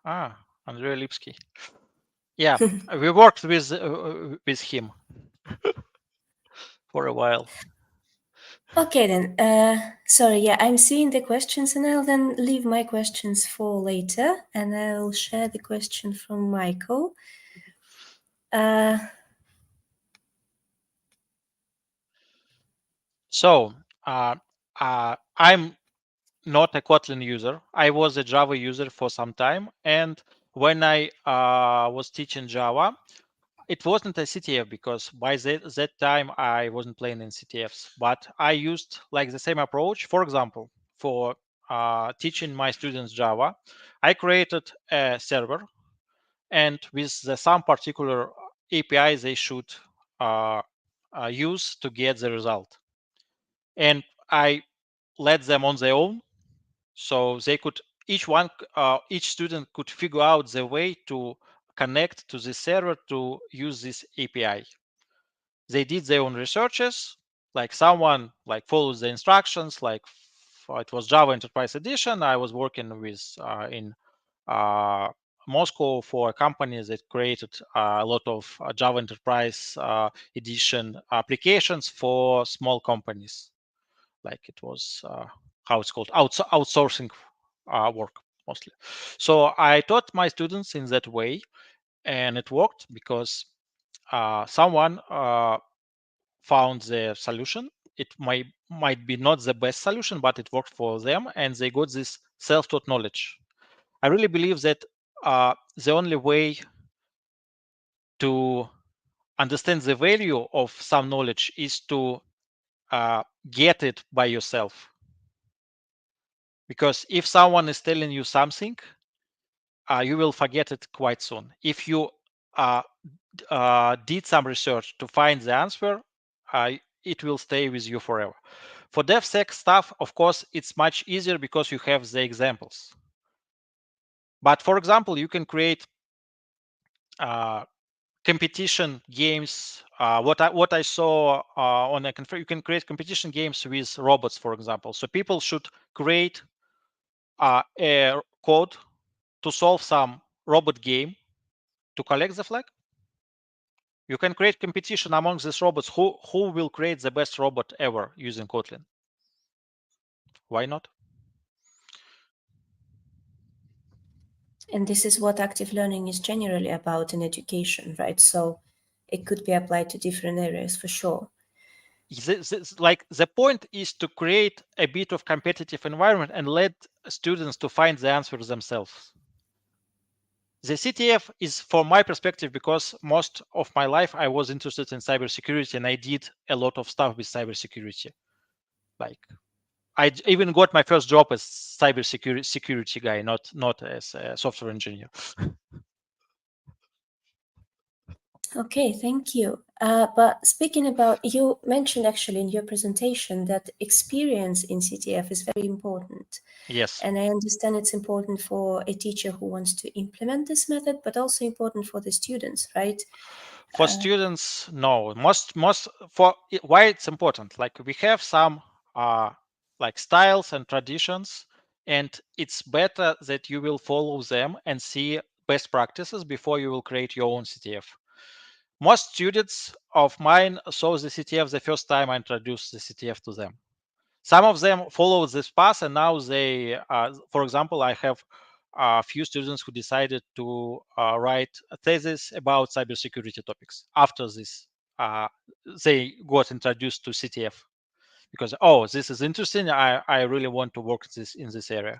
Andrei Lipsky. Yeah, we worked with him for a while. Okay then. Sorry, yeah, I'm seeing the questions, and I'll then leave my questions for later, and I'll share the question from Michael. So I'm not a Kotlin user. I was a Java user for some time, and when I was teaching Java, it wasn't a CTF because by that time I wasn't playing in CTFs. But I used like the same approach. For example, for teaching my students Java, I created a server, and with some particular API they should uh, use to get the result. And I let them on their own, so they could each student could figure out the way to connect to the server to use this API. They did their own researches, like someone like follows the instructions, like it was Java Enterprise Edition. I was working with in uh, Moscow for a company that created a lot of Java Enterprise Edition applications for small companies. Like it was how it's called outsourcing work mostly. So I taught my students in that way, and it worked because someone found the solution. It might be not the best solution, but it worked for them, and they got this self-taught knowledge. I really believe that the only way to understand the value of some knowledge is to get it by yourself. Because if someone is telling you something, you will forget it quite soon. If you uh, did some research to find the answer, it will stay with you forever. For DevSec stuff, of course, it's much easier because you have the examples. But for example, you can create competition games. What I saw on a you can create competition games with robots, for example. So people should create a code to solve some robot game to collect the flag. You can create competition among these robots. Who will create the best robot ever using Kotlin? Why not? And this is what active learning is generally about in education, right? So it could be applied to different areas for sure. Like the point is to create a bit of competitive environment and let students to find the answers themselves. The CTF is, from my perspective, because most of my life I was interested in cybersecurity and I did a lot of stuff with cybersecurity. Like I even got my first job as security guy, not as a software engineer. Okay, thank you. But speaking about, you mentioned actually in your presentation that experience in CTF is very important. Yes. And I understand it's important for a teacher who wants to implement this method, but also important for the students, right? For students, no. Most for why it's important. Like we have some like styles and traditions, and it's better that you will follow them and see best practices before you will create your own CTF. Most students of mine saw the CTF the first time I introduced the CTF to them. Some of them followed this path, and now they, for example, I have a few students who decided to write a thesis about cybersecurity topics after this. They got introduced to CTF because, oh, this is interesting. I really want to work in this area.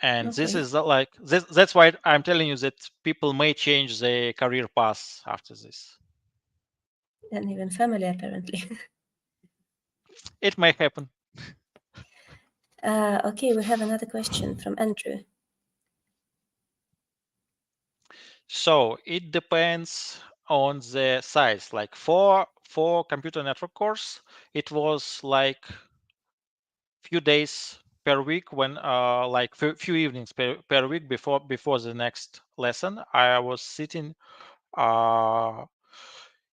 And this Okay, is like that's why I'm telling you that people may change their career path after this. and even family apparently. It may happen. Okay, we have another question from Andrew. So it depends on the size. Like for computer network course, it was like few days per week when like few evenings per week before the next lesson, I was sitting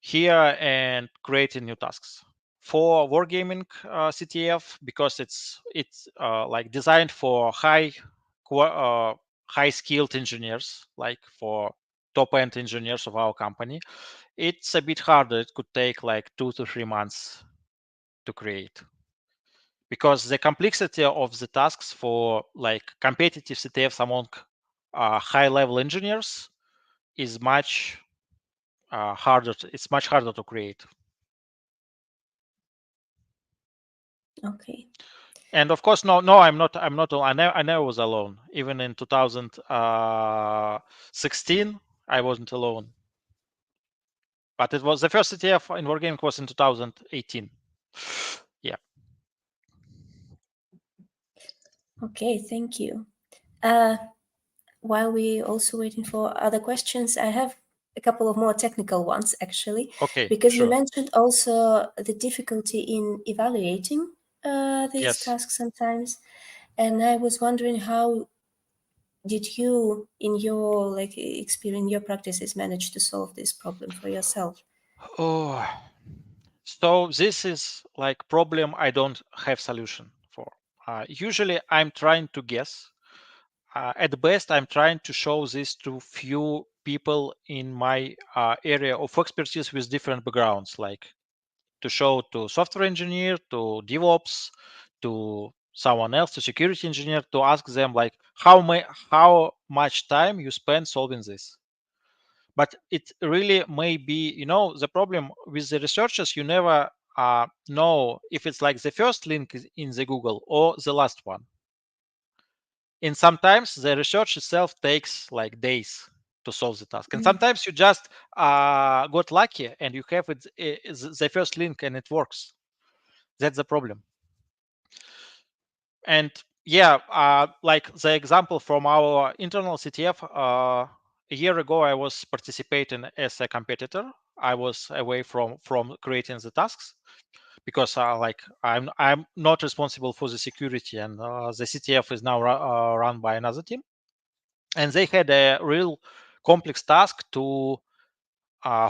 here and creating new tasks for wargaming CTF, because it's like designed for high skilled engineers, like for top end engineers of our company. It's a bit harder. It could take like 2 to 3 months to create, because the complexity of the tasks for like competitive CTFs among high level engineers is much harder. It's much harder to create. Okay. And of course, no, I'm not. I never was alone. Even in 2016, I wasn't alone. But it was the first CTF in Wargaming was in 2018. Yeah. Okay, thank you. While we also waiting for other questions, I have a couple of more technical ones actually, Okay. because you Sure. mentioned also the difficulty in evaluating these Yes. tasks sometimes, and I was wondering how did you, in your like experience, your practices, manage to solve this problem for yourself? Oh. So this is like problem I don't have solution for. Usually, I'm trying to guess. At best, I'm trying to show this to few people in my area of expertise with different backgrounds, like to show to software engineer, to DevOps, to someone else, to security engineer, to ask them like how much time you spend solving this. But it really may be, the problem with the researchers, you never know if it's like the first link in the Google or the last one. And sometimes the research itself takes like days to solve the task, and sometimes you just got lucky and you have the first link and it works. That's the problem. And yeah, like the example from our internal CTF, a year ago I was participating as a competitor. I was away from creating the tasks, because like I'm not responsible for the security, and the CTF is now run by another team, and they had a real complex task to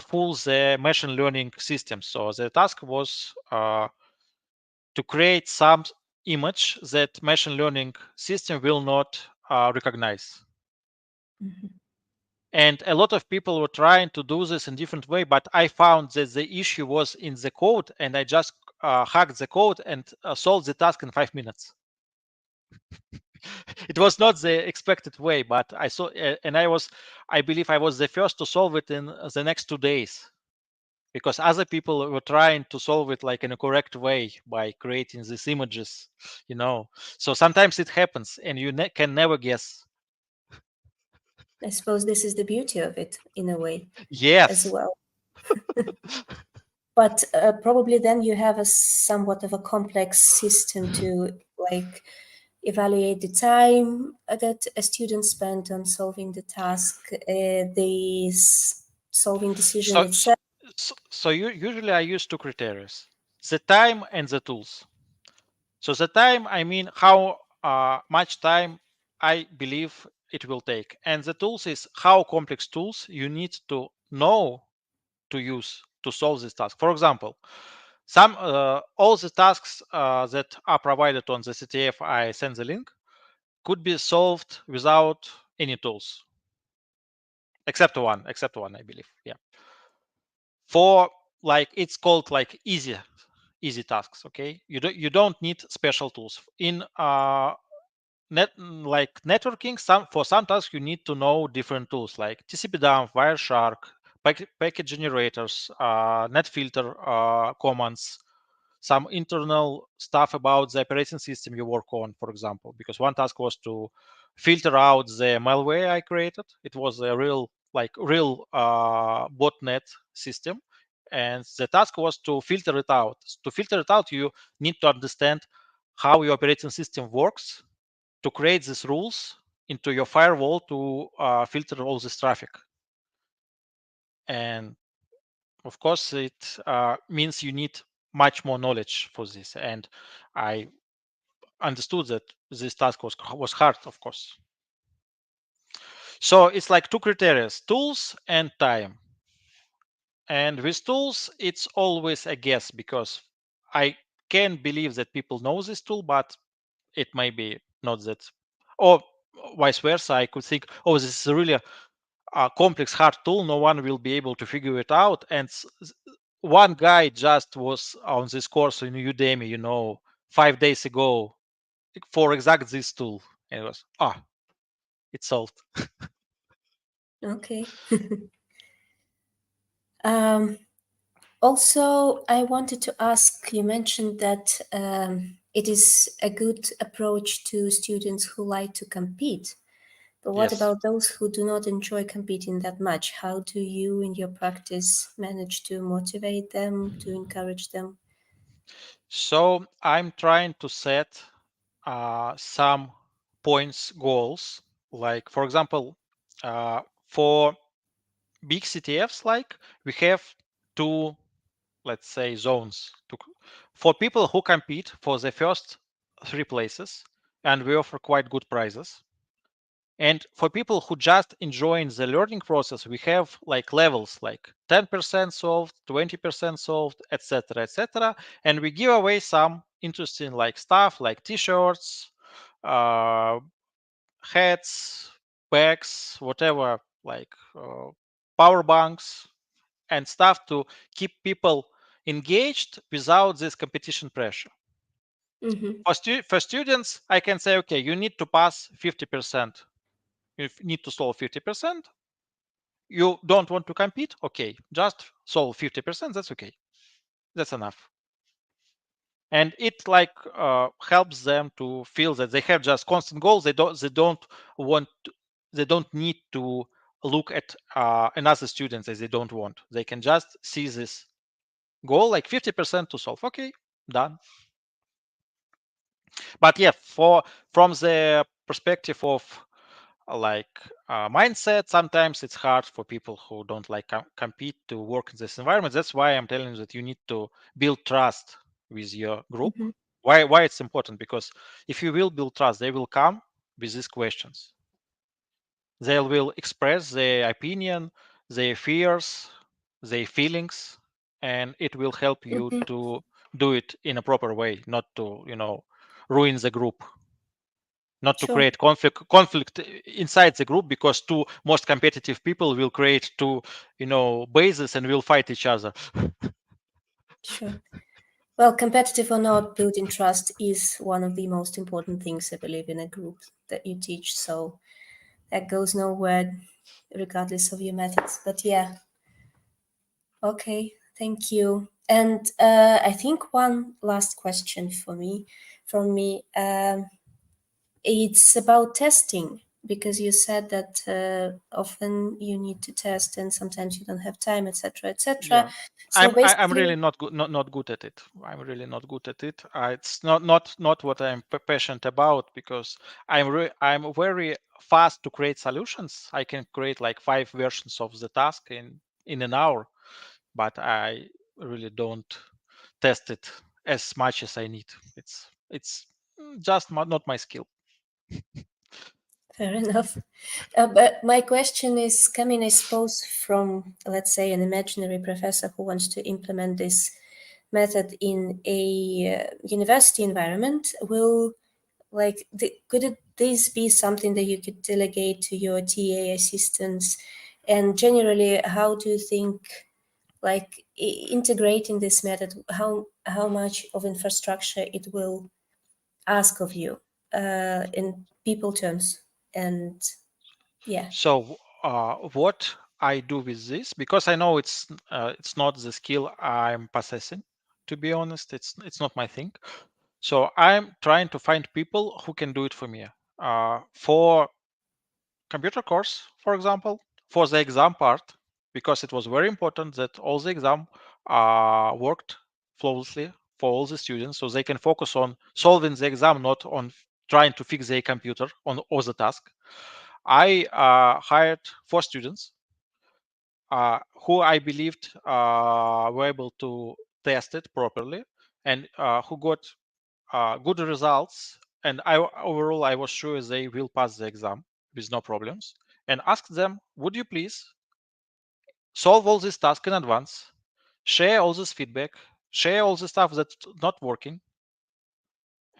fool the machine learning system. So the task was to create some image that machine learning system will not recognize. Mhm. And a lot of people were trying to do this in different way, but I found that the issue was in the code, and I just hacked the code and solved the task in 5 minutes. It was not the expected way, but I saw, and I believe I was the first to solve it in the next 2 days, because other people were trying to solve it like in a correct way by creating these images, so sometimes it happens and you can never guess. I suppose this is the beauty of it in a way as Yes. well. But probably then you have a somewhat of a complex system to like evaluate the time that a student spent on solving the task, the solving decision so so, itself. usually I use two criteria: the time and the tools. So the time, I mean how much time I believe it will take, and the tools is how complex tools you need to know to use to solve this task. For example, some all the tasks that are provided on the CTF I send the link could be solved without any tools, except one, I believe. Yeah. For like it's called like easy tasks. Okay, you don't need special tools in like networking. For some tasks you need to know different tools like TCP dump, Wireshark, packet generators, net filter commands, some internal stuff about the operating system you work on, for example, because one task was to filter out the malware I created. It was a real botnet system, and the task was to filter it out. To filter it out, you need to understand how your operating system works, to create these rules into your firewall to filter all this traffic. And of course, it means you need much more knowledge for this. And I understood that this task was hard, of course. So it's like two criteria: tools and time. And with tools, it's always a guess, because I can believe that people know this tool, but it may be not that. Or vice versa, I could think, oh, this is really a complex, hard tool. No one will be able to figure it out. And one guy just was on this course in Udemy, 5 days ago, for exact this tool. And it was, it's solved. Okay. um, Also, I wanted to ask, you mentioned that it is a good approach to students who like to compete. But what Yes. about those who do not enjoy competing that much? How do you, in your practice, manage to motivate them, to encourage them? So I'm trying to set some points goals. Like, for example, for big CTFs, like we have two, let's say, zones for people who compete for the first three places, and we offer quite good prizes. And for people who just enjoying the learning process, we have like levels, like 10% solved, 20% solved, etc., etc. And we give away some interesting like stuff like t-shirts, uh, hats, bags, whatever, like power banks and stuff to keep people engaged without this competition pressure. Mm-hmm. For students, I can say, okay, you need to pass 50%. You need to solve 50%. You don't want to compete? Okay, just solve 50%. That's okay. That's enough. And it like helps them to feel that they have just constant goals. They don't want to, they don't need to look at another student that they don't want. They can just see this goal like 50% to solve. Okay, done. But yeah, from the perspective of like mindset, sometimes it's hard for people who don't like compete to work in this environment. That's why I'm telling you that you need to build trust with your group. Mm-hmm. Why it's important? Because if you will build trust, they will come with these questions. They will express their opinion, their fears, their feelings, and it will help you Mm-hmm. to do it in a proper way, not to ruin the group, not to Sure, create conflict inside the group, because two most competitive people will create two bases and will fight each other. sure. Well, competitive or not, building trust is one of the most important things, I believe, in a group that you teach. So that goes nowhere, regardless of your methods. But yeah, okay, thank you. And I think one last question from me, it's about testing, because you said that often you need to test and sometimes you don't have time, etc., etc. Yeah, So I'm really basically, not good at it. I'm really not good at it. It's not what I'm passionate about, because I'm very fast to create solutions. I can create like 5 versions of the task in an hour, but I really don't test it as much as I need. It's just not my skill. fair enough. But my question is coming, I suppose, from, let's say, an imaginary professor who wants to implement this method in a university environment. Will could this be something that you could delegate to your TA assistants? And generally, how do you think, like, integrating this method, how much of infrastructure it will ask of you in people terms? And yeah. So what I do with this, because I know it's not the skill I'm possessing. To be honest, it's not my thing. So I'm trying to find people who can do it for me. For computer course, for example, for the exam part, because it was very important that all the exam worked flawlessly for all the students, so they can focus on solving the exam, not on trying to fix their computer on other task. I hired 4 students who I believed were able to test it properly, and who got good results and overall I was sure they will pass the exam with no problems, and asked them, would you please solve all this task in advance, share all this feedback, share all the stuff that's not working,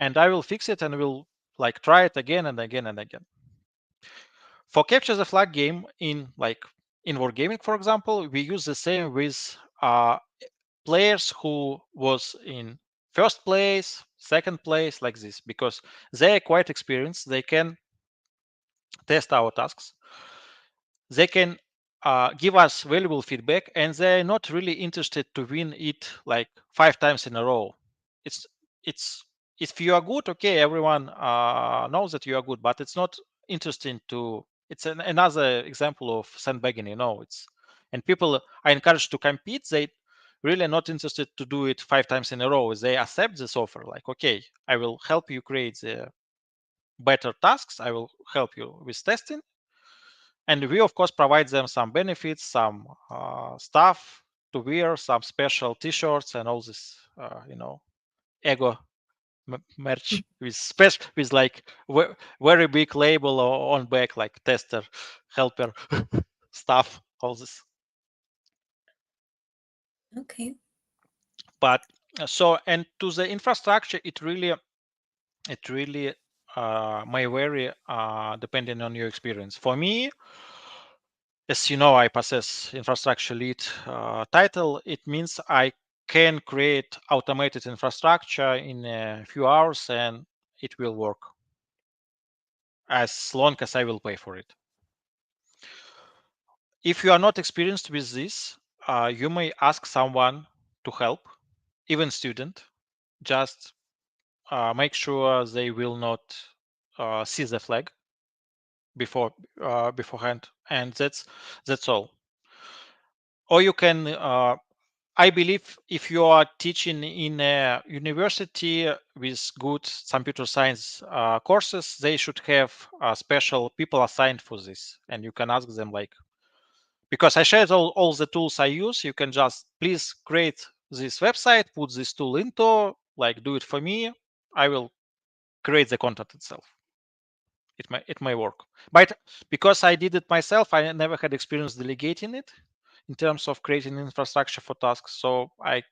and I will fix it and will like try it again and again and again. For capture the flag game in wargaming, for example, we use the same with players who was in first place, second place, like this, because they are quite experienced. They can test our tasks. They can give us valuable feedback, and they're not really interested to win it like 5 times in a row. It's if you are good, okay, everyone knows that you are good, but it's not interesting to. It's another example of sandbagging, It's and people are encouraged to compete. They really not interested to do it 5 times in a row. They accept this offer, like, okay, I will help you create the better tasks. I will help you with testing, and we of course provide them some benefits, some stuff to wear, some special t-shirts and all this ego merch with special with like very big label on back, like tester, helper stuff, all this. Okay. But so, and to the infrastructure, it really may vary depending on your experience. For me, as you know, I possess infrastructure lead title. It means I can create automated infrastructure in a few hours and it will work as long as I will pay for it. If you are not experienced with this, you may ask someone to help, even student. Just make sure they will not see the flag beforehand, and that's all. Or you can I believe if you are teaching in a university with good computer science courses, they should have special people assigned for this. And you can ask them, like, because I shared all the tools I use, you can just please create this website, put this tool into, like, do it for me. I will create the content itself. It may work. But because I did it myself, I never had experience delegating it in terms of creating infrastructure for tasks. So I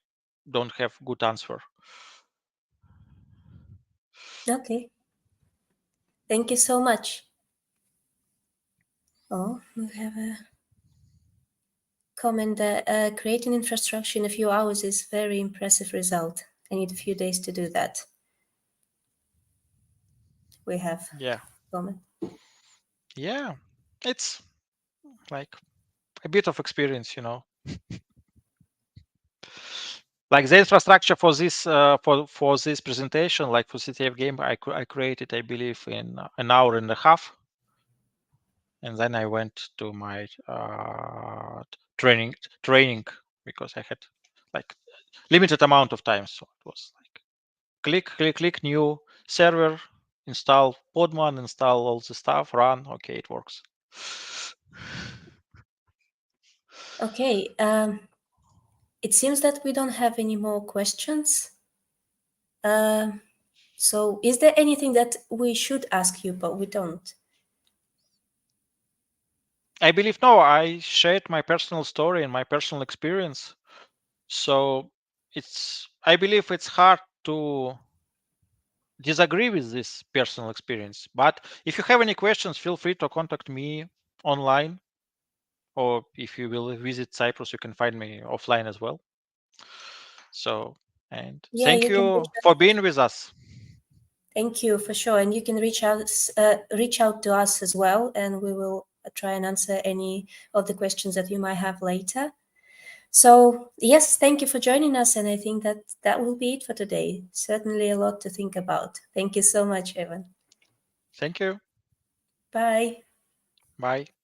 don't have good answer. Okay. Thank you so much. Oh, we have a comment that creating infrastructure in a few hours is very impressive result. I need a few days to do that. We have Yeah. comment. Yeah. It's like a bit of experience, Like the infrastructure for this for this presentation, like for CTF game, I created, I believe, in an hour and a half, and then I went to my training because I had like limited amount of time, so it was like click, new server, install Podman, install all the stuff, run. Okay, it works. Okay. It seems that we don't have any more questions. So is there anything that we should ask you, but we don't? I believe no. I shared my personal story and my personal experience, so I believe it's hard to disagree with this personal experience. But if you have any questions, feel free to contact me online, or if you will visit Cyprus, you can find me offline as well. So, and Yeah, thank you can reach you out. for being with us. Thank you for sure, and you can reach out to us as well, and we will try and answer any of the questions that you might have later. So yes, thank you for joining us, and I think that that will be it for today. Certainly a lot to think about. Thank you so much, Evan. Thank you. Bye. Bye.